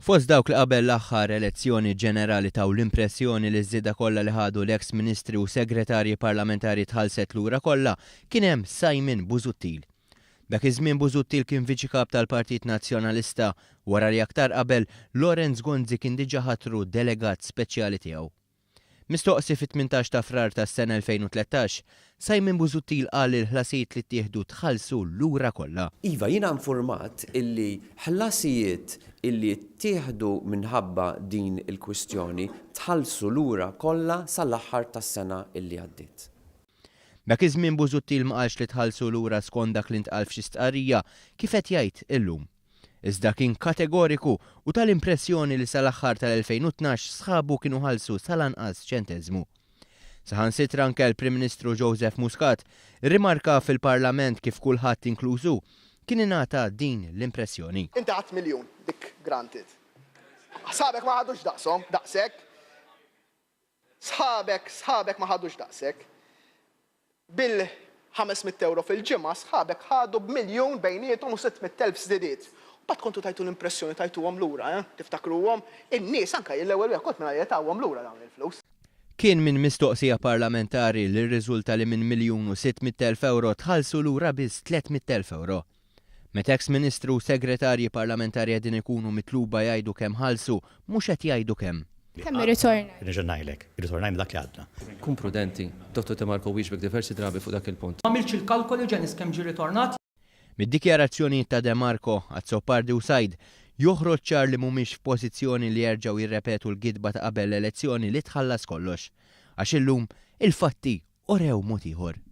Fost dawk li qabel l-aħħar elezzjoni ġenerali taw l-impressjoni li żieda kollha li ħadu l-eks ministri u segretarji parlamentari tħallset lura kollha kien hemm Simon Busuttil. Dak iż-żmien Busuttil kien viċi kap tal-Partit Nazzjonalista wara li aktar qabel Lorenz Gonzi kien diġà ħatru delegat speċjali tiegħu. Mistoqsi fit-18 ta' frar tas-sena 2013, Simon Busuttil qal il-ħlasijiet li ttieħdu tħallsu lura kollha. Iva, jiena informat illi ħlasijiet illi ttieħdu minħabba din il-kwistjoni tħallsu lura kollha sal-aħħar tas-sena illi għaddiet. Dak iż-żmien Busuttil ma qalx li tħallsu lura skont dak li ntqal f'xi stqarrija kif qed jgħid illum. Iżda kien kategoriku u tal-impressjoni li sal-aħħar tal-2012 sħabu kienu ħallsu sal-anqas ċenteżmu. Saħansitra anke l-Prim Ministru Joseph Muscat rimarka fil-Parlament kif kulħadd inklużu kien ingħata din l-impressjoni. Inti għadt miljun dik granted. Sħabek ma ħadux daqshom, daqshekk. Sħabek ma ħadux daqshekk. Bil-500 euro fil-ġimgħa sħabek ħadu b'miljun bejniethom u 600,000 żdidiet. Bad kontu tajtu l-impressjoni tajtuhom lura, tiftakruhom, in-nies anke l-ewwel wieħed kont mela jtawhom lura dawn il-flus. Kien minn mistoqsija parlamentari li rriżulta li minn 1,600,000 euro tħallsu lura biss 300,000 euro. Meta ex-Ministru u segretarji parlamentari qegħdin ikunu mitluba jgħidu kemm ħallsu mhux qed jgħidu kemm. Kemm irritorna? Irritornajlek, irritornaj dak li għadna. Kun prudenti, Dr. Temarko wieġbek diversi drabi fuq dak il-punt. Għamilx il-kalkoli ġenis kemm ġi ritornat. Mid-dikjarazzjoni ta' De Marco Azzopardi u Sajd joħroġ ċar li mhumiex f'pożizzjoni li jerġgħu jirrepetu l-gidba ta' qabel l-elezzjoni li tħallas kollox. Għax illum il-fatti orew mod ieħor.